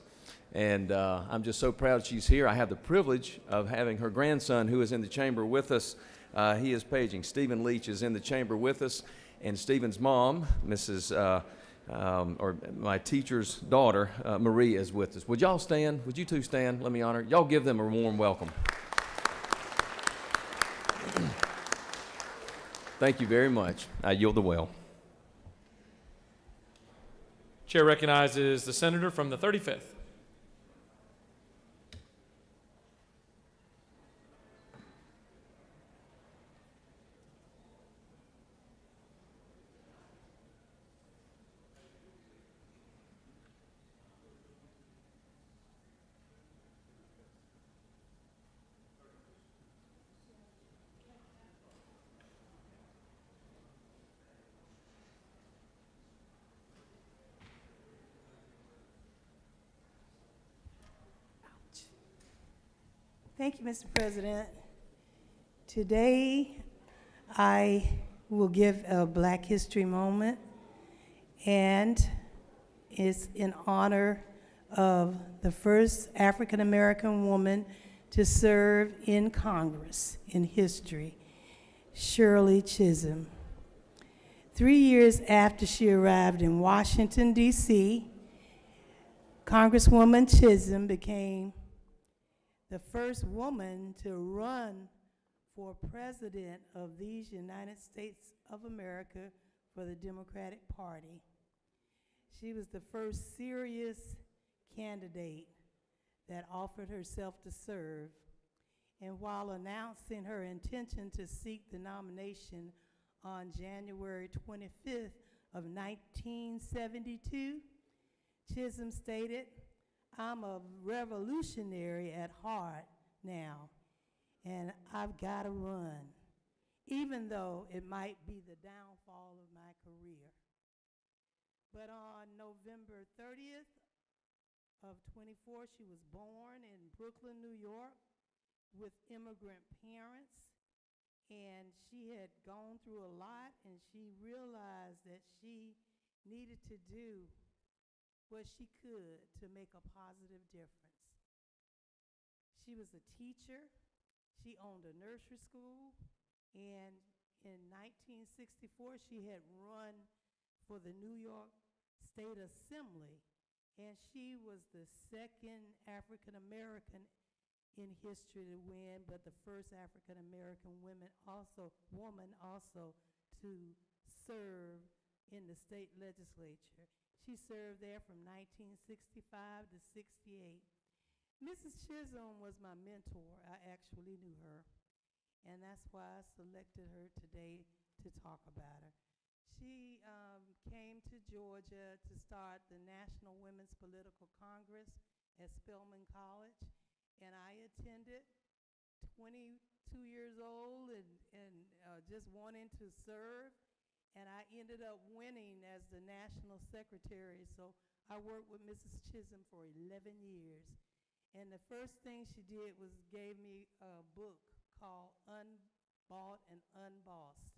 And I'm just so proud she's here. I have the privilege of having her grandson, who is in the chamber with us. He is paging. Stephen Leach is in the chamber with us. And Stephen's mom, Mrs. Or my teacher's daughter, Marie, is with us. Would y'all stand? Would you two stand? Let me honor. Y'all give them a warm welcome. Thank you very much. I yield the well. Chair recognizes the senator from the 35th. Thank you, Mr. President. Today, I will give a Black History moment, and it's in honor of the first African-American woman to serve in Congress in history, Shirley Chisholm. 3 years after she arrived in Washington, D.C., Congresswoman Chisholm became the first woman to run for president of these United States of America for the Democratic Party. She was the first serious candidate that offered herself to serve. And while announcing her intention to seek the nomination on January 25th of 1972, Chisholm stated, "I'm a revolutionary at heart now, and I've got to run, even though it might be the downfall of my career." But on November 30th of 24, she was born in Brooklyn, New York, with immigrant parents, and she had gone through a lot, and she realized that she needed to do what she could to make a positive difference. She was a teacher. She owned a nursery school, and in 1964, she had run for the New York State Assembly, and she was the second African-American in history to win, but the first African-American woman also to serve in the state legislature. She served there from 1965 to 68. Mrs. Chisholm was my mentor. I actually knew her, and that's why I selected her today to talk about her. She came to Georgia to start the National Women's Political Congress at Spelman College, and I attended, 22 years old and just wanting to serve. And I ended up winning as the national secretary. So I worked with Mrs. Chisholm for 11 years. And the first thing she did was gave me a book called Unbought and Unbossed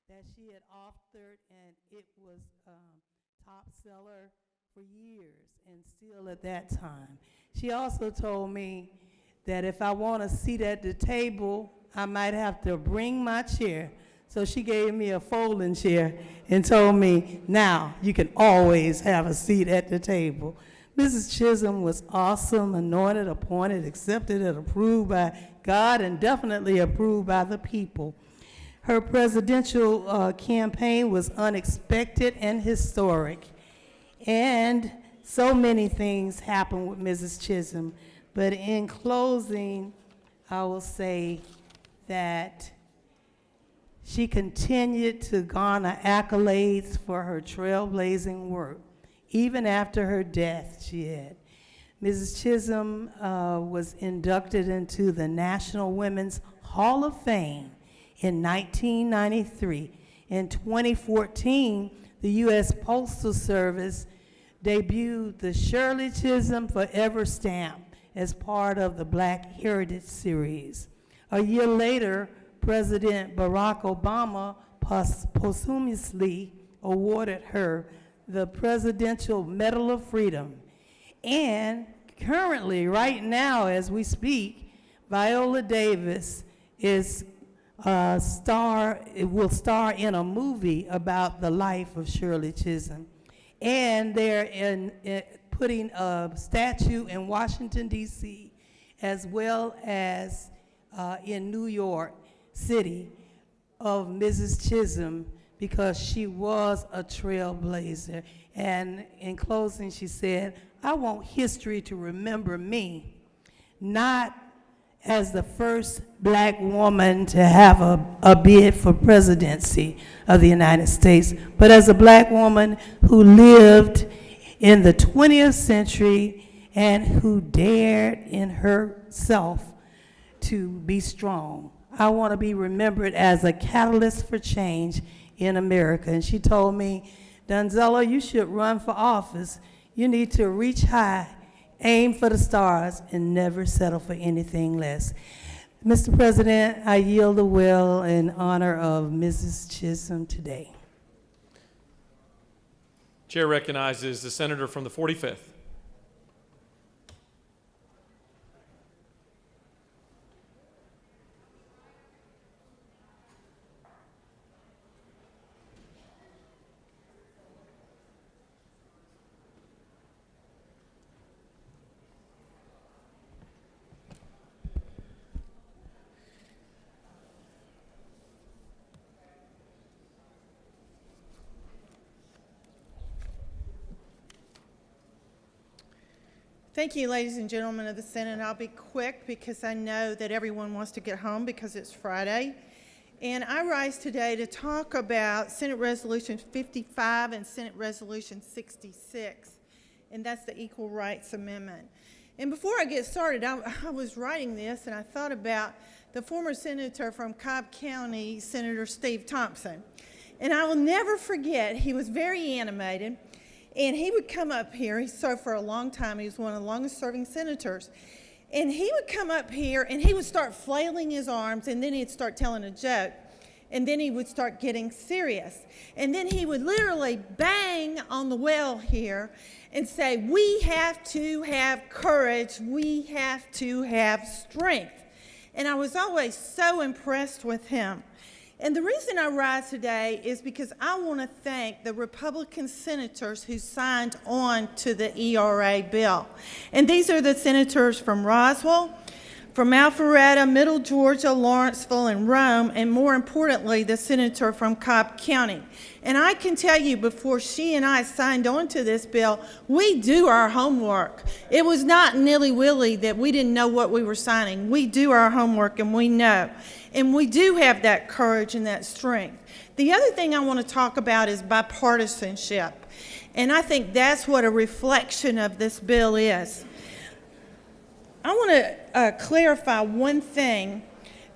that she had authored, and it was top seller for years and still at that time. She also told me that if I want a seat at the table, I might have to bring my chair. So she gave me a folding chair and told me, now you can always have a seat at the table. Mrs. Chisholm was awesome, anointed, appointed, accepted, and approved by God, and definitely approved by the people. Her presidential campaign was unexpected and historic. And so many things happened with Mrs. Chisholm. But in closing, I will say that she continued to garner accolades for her trailblazing work, even after her death, she had. Mrs. Chisholm was inducted into the National Women's Hall of Fame in 1993. In 2014, the U.S. Postal Service debuted the Shirley Chisholm Forever Stamp as part of the Black Heritage Series. A year later, President Barack Obama posthumously awarded her the Presidential Medal of Freedom. And currently, right now, as we speak, Viola Davis will star in a movie about the life of Shirley Chisholm. And they're putting a statue in Washington, D.C., as well as in New York City of Mrs. Chisholm, because she was a trailblazer. And in closing, she said, I want history to remember me, not as the first black woman to have a bid for presidency of the United States, but as a black woman who lived in the 20th century and who dared in herself to be strong. I want to be remembered as a catalyst for change in America. And she told me, Donzella, you should run for office. You need to reach high, aim for the stars, and never settle for anything less. Mr. President, I yield the will in honor of Mrs. Chisholm today. Chair recognizes the senator from the 45th. Thank you, ladies and gentlemen of the Senate. I'll be quick because I know that everyone wants to get home because it's Friday. And I rise today to talk about Senate Resolution 55 and Senate Resolution 66, and that's the Equal Rights Amendment. And before I get started, I was writing this and I thought about the former senator from Cobb County, Senator Steve Thompson. And I will never forget, he was very animated. And he would come up here, he served for a long time, he was one of the longest serving senators. And he would come up here and he would start flailing his arms, and then he'd start telling a joke. And then he would start getting serious. And then he would literally bang on the well here and say, we have to have courage, we have to have strength. And I was always so impressed with him. And the reason I rise today is because I want to thank the Republican senators who signed on to the ERA bill. And these are the senators from Roswell, from Alpharetta, Middle Georgia, Lawrenceville, and Rome, and more importantly, the senator from Cobb County. And I can tell you, before she and I signed on to this bill, we do our homework. It was not nilly-willy that we didn't know what we were signing. We do our homework and we know. And we do have that courage and that strength. The other thing I want to talk about is bipartisanship. And I think that's what a reflection of this bill is. I want to clarify one thing.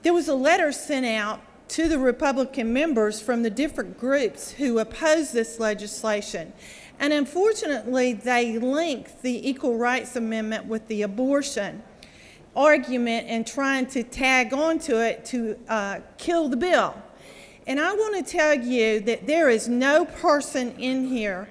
There was a letter sent out to the Republican members from the different groups who oppose this legislation. And unfortunately, they linked the Equal Rights Amendment with the abortion argument and trying to tag onto it to kill the bill. And I want to tell you that there is no person in here,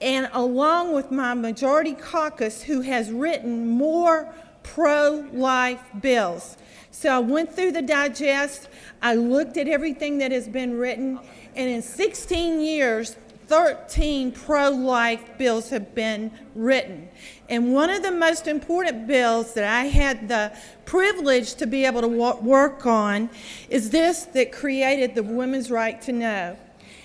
and along with my majority caucus, who has written more pro-life bills. So I went through the digest, I looked at everything that has been written, and in 16 years, 13 pro-life bills have been written. And one of the most important bills that I had the privilege to be able to work on is this that created the women's right to know.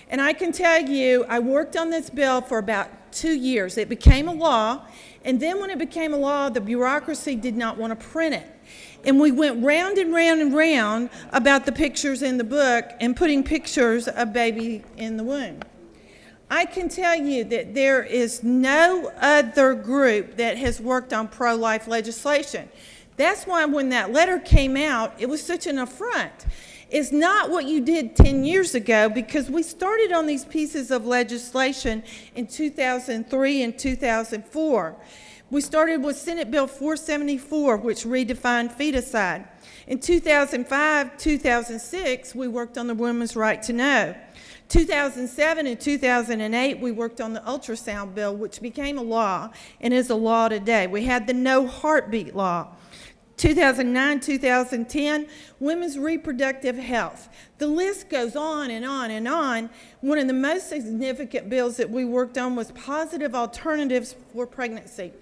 And I can tell you, I worked on this bill for about 2 years. It became a law, and then when it became a law, the bureaucracy did not want to print it. And we went round and round and round about the pictures in the book and putting pictures of baby in the womb. I can tell you that there is no other group that has worked on pro-life legislation. That's why when that letter came out, it was such an affront. It's not what you did 10 years ago, because we started on these pieces of legislation in 2003 and 2004. We started with Senate Bill 474, which redefined feticide. In 2005, 2006, we worked on the women's right to know. 2007 and 2008, we worked on the ultrasound bill, which became a law and is a law today. We had the no heartbeat law. 2009, 2010, women's reproductive health. The list goes on and on and on. One of the most significant bills that we worked on was positive alternatives for pregnancy.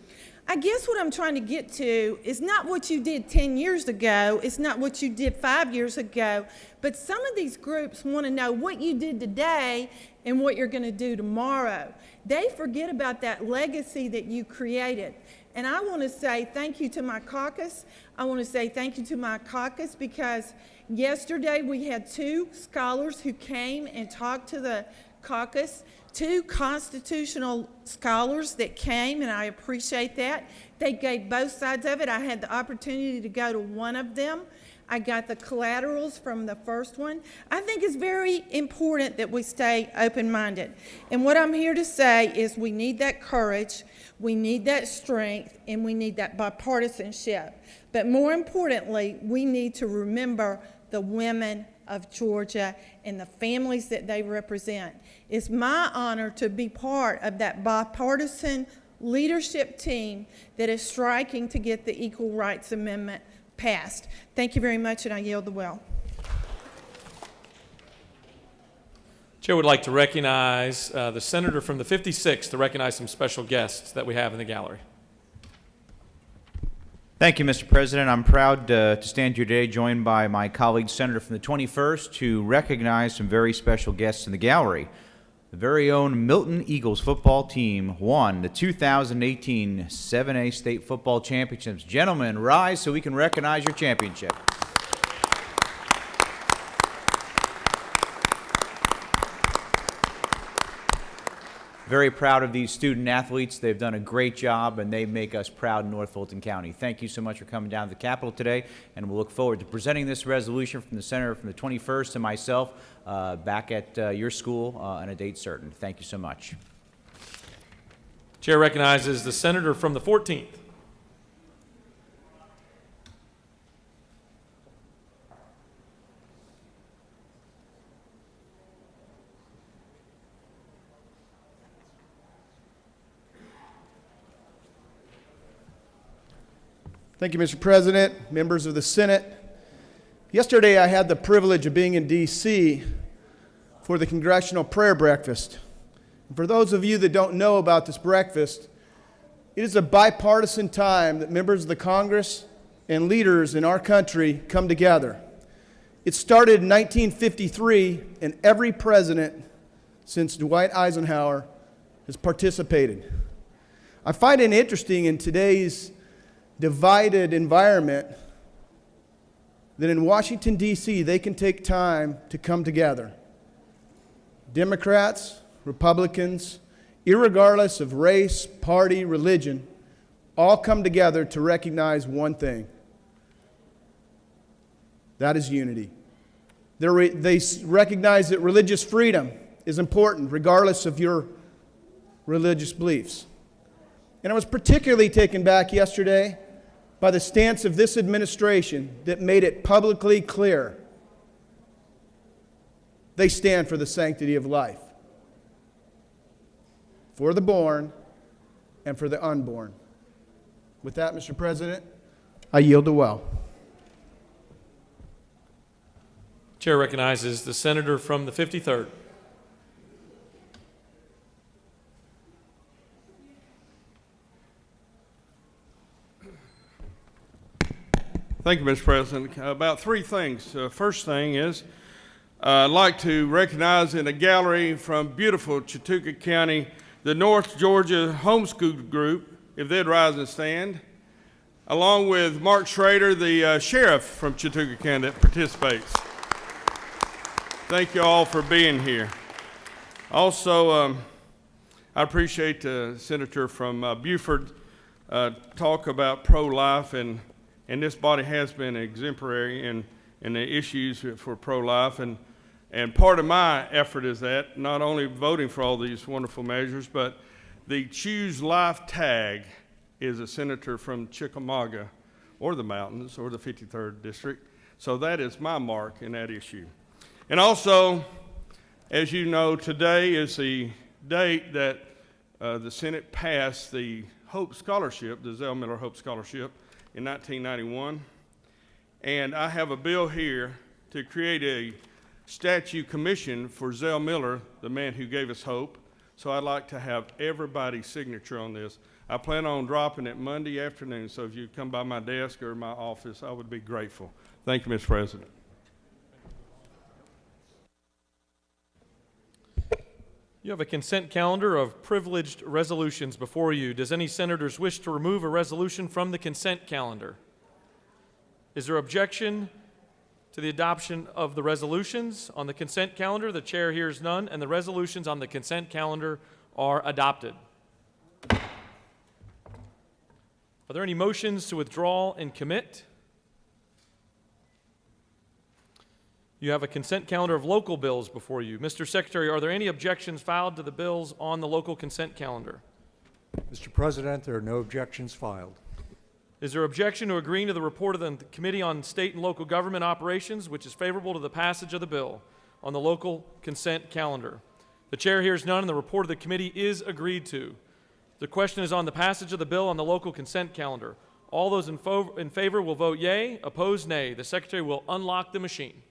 I guess what I'm trying to get to is not what you did 10 years ago, it's not what you did 5 years ago, but some of these groups want to know what you did today and what you're going to do tomorrow. They forget about that legacy that you created. And I want to say thank you to my caucus. I want to say thank you to my caucus because yesterday we had 2 scholars who came and talked to the caucus, 2 constitutional scholars that came, and I appreciate that. They gave both sides of it. I had the opportunity to go to one of them. I got the collaterals from the first one. I think it's very important that we stay open-minded. And what I'm here to say is we need that courage, we need that strength, and we need that bipartisanship. But more importantly, we need to remember the women of Georgia and the families that they represent. It's my honor to be part of that bipartisan leadership team that is striking to get the Equal Rights Amendment passed. Thank you very much, and I yield the well. Chair would like to recognize the senator from the 56th to recognize some special guests that we have in the gallery. Thank you, Mr. President. I'm proud to stand here today joined by my colleague, Senator from the 21st, to recognize some very special guests in the gallery. The very own Milton Eagles football team won the 2018 7A State Football Championships. Gentlemen, rise so we can recognize your championship. Very proud of these student athletes. They've done a great job, and they make us proud in North Fulton County. Thank you so much for coming down to the Capitol today, and we'll look forward to presenting this resolution from the Senator from the 21st and myself back at your school on a date certain. Thank you so much. Chair recognizes the senator from the 14th. Thank you, Mr. President, members of the Senate. Yesterday, I had the privilege of being in D.C. for the Congressional Prayer Breakfast. And for those of you that don't know about this breakfast, it is a bipartisan time that members of the Congress and leaders in our country come together. It started in 1953, and every president since Dwight Eisenhower has participated. I find it interesting in today's divided environment that in Washington, D.C., they can take time to come together. Democrats, Republicans, irregardless of race, party, religion, all come together to recognize one thing. That is unity. They recognize that religious freedom is important, regardless of your religious beliefs. And I was particularly taken back yesterday by the stance of this administration that made it publicly clear they stand for the sanctity of life, for the born and for the unborn. With that, Mr. President, I yield the well. Chair recognizes the senator from the 53rd. Thank you, Mr. President. About three things. First thing is, I'd like to recognize in a gallery from beautiful Chattooga County, the North Georgia Homeschool Group, if they'd rise and stand, along with Mark Schrader, the sheriff from Chattooga County that participates. Thank you all for being here. Also, I appreciate the senator from Beaufort talk about pro-life, and this body has been exemplary in the issues for pro-life, and part of my effort is that, not only voting for all these wonderful measures, but the Choose Life tag is a senator from Chickamauga, or the mountains, or the 53rd District, so that is my mark in that issue. And also, as you know, today is the date that the Senate passed the Hope Scholarship, the Zell Miller Hope Scholarship, in 1991. And I have a bill here to create a statue commission for Zell Miller, the man who gave us hope. So I'd like to have everybody's signature on this. I plan on dropping it Monday afternoon, so if you come by my desk or my office, I would be grateful. Thank you, Mr. President. You have a consent calendar of privileged resolutions before you. Does any senators wish to remove a resolution from the consent calendar? Is there objection to the adoption of the resolutions on the consent calendar? The chair hears none, and the resolutions on the consent calendar are adopted. Are there any motions to withdraw and commit? You have a consent calendar of local bills before you. Mr. Secretary, are there any objections filed to the bills on the local consent calendar? Mr. President, there are no objections filed. Is there objection to agreeing to the report of the Committee on State and Local Government Operations, which is favorable to the passage of the bill on the local consent calendar? The chair hears none, and the report of the committee is agreed to. The question is on the passage of the bill on the local consent calendar. All those in favor will vote yea, opposed nay. The Secretary will unlock the machine.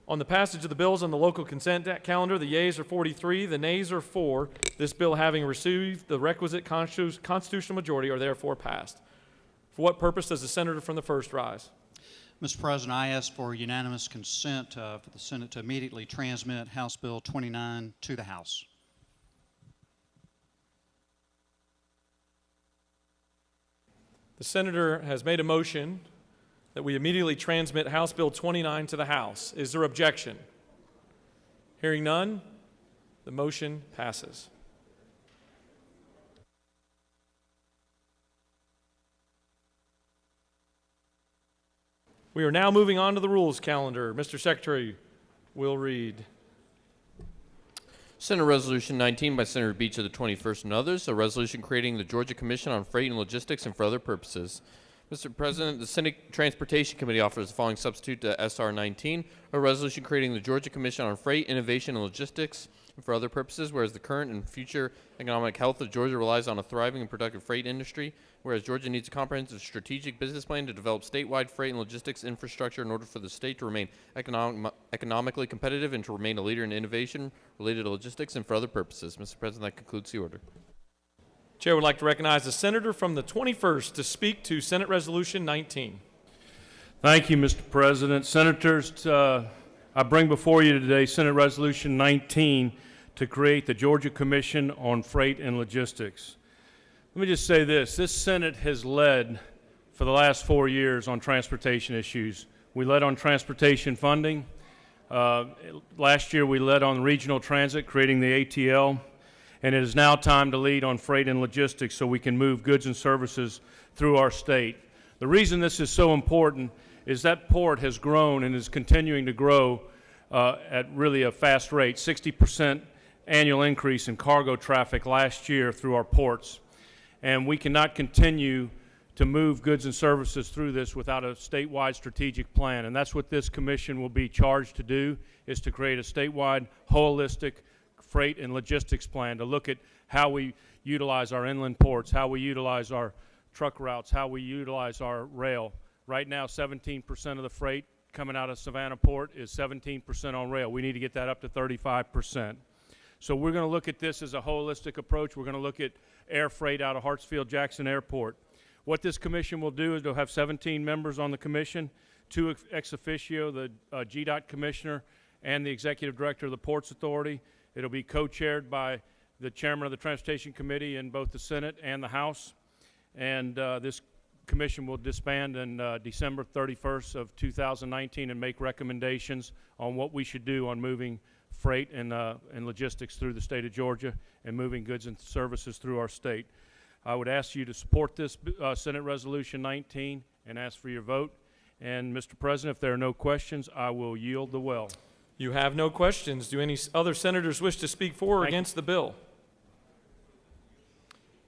On the passage of the bills on the local consent calendar, the yeas are 43, the nays are 4. This bill, having received the requisite constitutional majority, are therefore passed. For what purpose does the senator from the first rise? Mr. President, I ask for unanimous consent for the Senate to immediately transmit House Bill 29 to the House. The senator has made a motion that we immediately transmit House Bill 29 to the House. Is there objection? Hearing none, the motion passes. We are now moving on to the rules calendar. Mr. Secretary will read. Senate Resolution 19 by Senator Beach of the 21st and others, a resolution creating the Georgia Commission on Freight and Logistics and for other purposes. Mr. President, the Senate Transportation Committee offers the following substitute to SR 19, a resolution creating the Georgia Commission on Freight, Innovation, and Logistics and for other purposes, whereas the current and future economic health of Georgia relies on a thriving and productive freight industry, whereas Georgia needs a comprehensive strategic business plan to develop statewide freight and logistics infrastructure in order for the state to remain economically competitive and to remain a leader in innovation related to logistics and for other purposes. Mr. President, that concludes the order. Chair would like to recognize the senator from the 21st to speak to Senate Resolution 19. Thank you, Mr. President. Senators, I bring before you today Senate Resolution 19 to create the Georgia Commission on Freight and Logistics. Let me just say this. This Senate has led for the last 4 years on transportation issues. We led on transportation funding. Last year we led on regional transit, creating the ATL. And it is now time to lead on freight and logistics so we can move goods and services through our state. The reason this is so important is that port has grown and is continuing to grow at really a fast rate, 60% annual increase in cargo traffic last year through our ports. And we cannot continue to move goods and services through this without a statewide strategic plan. And that's what this commission will be charged to do, is to create a statewide, holistic freight and logistics plan to look at how we utilize our inland ports, how we utilize our truck routes, how we utilize our rail. Right now, 17% of the freight coming out of Savannah Port is 17% on rail. We need to get that up to 35%. So we're going to look at this as a holistic approach. We're going to look at air freight out of Hartsfield-Jackson Airport. What this commission will do is they'll have 17 members on the commission, 2 ex officio, the GDOT commissioner and the executive director of the Ports Authority. It'll be co-chaired by the chairman of the Transportation Committee in both the Senate and the House. And this commission will disband on December 31st of 2019 and make recommendations on what we should do on moving freight and logistics through the state of Georgia and moving goods and services through our state. I would ask you to support this Senate Resolution 19 and ask for your vote. And Mr. President, if there are no questions, I will yield the well. You have no questions. Do any other senators wish to speak for or against the bill?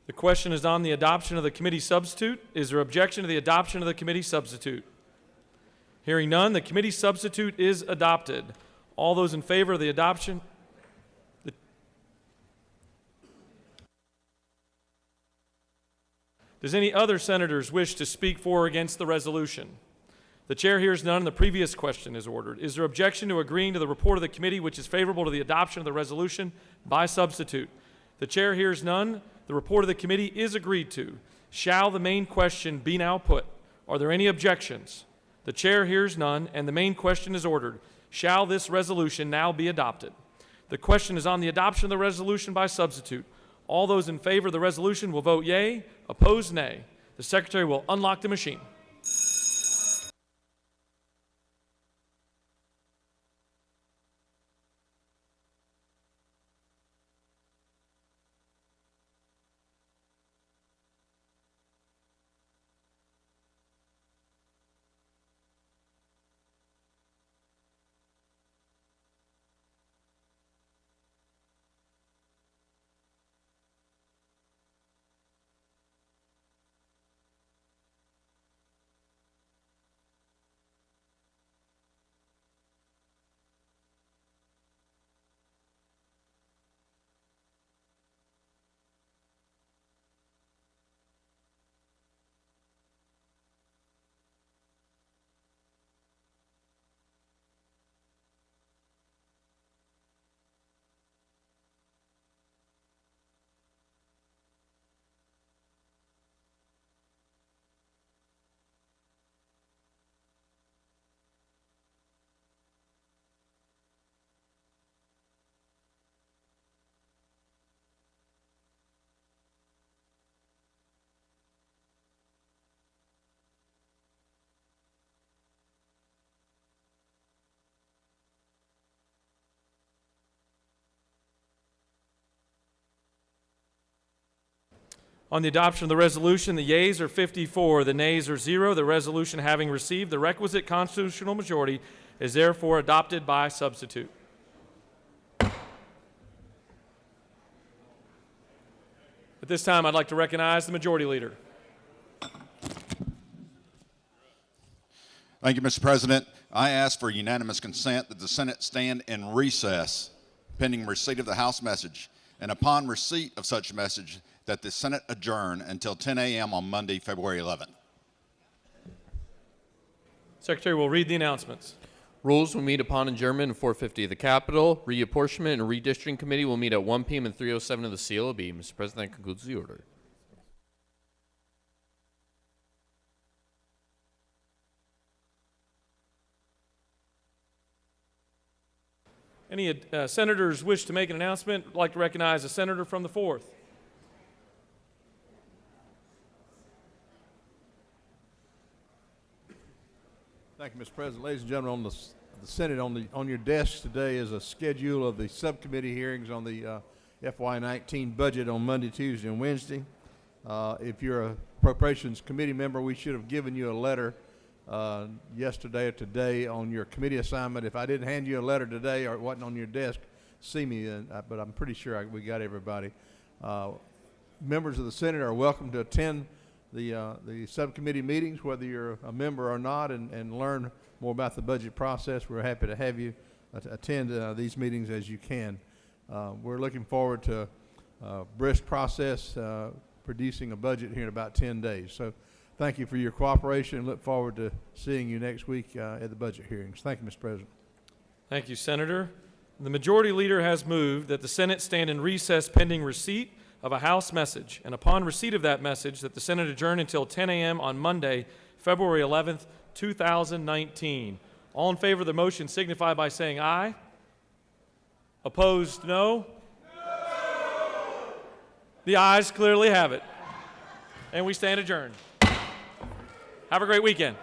The question is on the adoption of the committee substitute. Is there objection to the adoption of the committee substitute? Hearing none, the committee substitute is adopted. All those in favor of the adoption? Does any other senators wish to speak for or against the resolution? The chair hears none, and the previous question is ordered. Is there objection to agreeing to the report of the committee which is favorable to the adoption of the resolution by substitute? The chair hears none. The report of the committee is agreed to. Shall the main question be now put? Are there any objections? The chair hears none, and the main question is ordered. Shall this resolution now be adopted? The question is on the adoption of the resolution by substitute. All those in favor of the resolution will vote yea. Opposed, nay. The secretary will unlock the machine. On the adoption of the resolution, the yeas are 54, the nays are 0. The resolution, having received the requisite constitutional majority, is therefore adopted by substitute. At this time, I'd like to recognize the majority leader. Thank you, Mr. President. I ask for unanimous consent that the Senate stand in recess pending receipt of the House message, and upon receipt of such message, that the Senate adjourn until 10 a.m. on Monday, February 11th. Secretary will read the announcements. Rules will meet upon adjournment in 4:50 of the Capitol. Reapportionment and Redistricting Committee will meet at 1 p.m. and 3:07 of the CLB. Mr. President, that concludes the order. Any senators wish to make an announcement? I'd like to recognize a senator from the 4th. Thank you, Mr. President. Ladies and gentlemen, on the Senate, on your desks today is a schedule of the subcommittee hearings on the FY19 budget on Monday, Tuesday, and Wednesday. If you're a Appropriations Committee member, we should have given you a letter yesterday or today on your committee assignment. If I didn't hand you a letter today or it wasn't on your desk, see me, but I'm pretty sure we got everybody. Members of the Senate are welcome to attend the subcommittee meetings, whether you're a member or not, and learn more about the budget process. We're happy to have you attend these meetings as you can. We're looking forward to a brisk process, producing a budget here in about 10 days. So thank you for your cooperation and look forward to seeing you next week at the budget hearings. Thank you, Mr. President. Thank you, Senator. The Majority Leader has moved that the Senate stand in recess pending receipt of a House message, and upon receipt of that message, that the Senate adjourn until 10 a.m. on Monday, February 11th, 2019. All in favor of the motion signify by saying aye. Opposed, no. The ayes clearly have it. And we stand adjourned. Have a great weekend.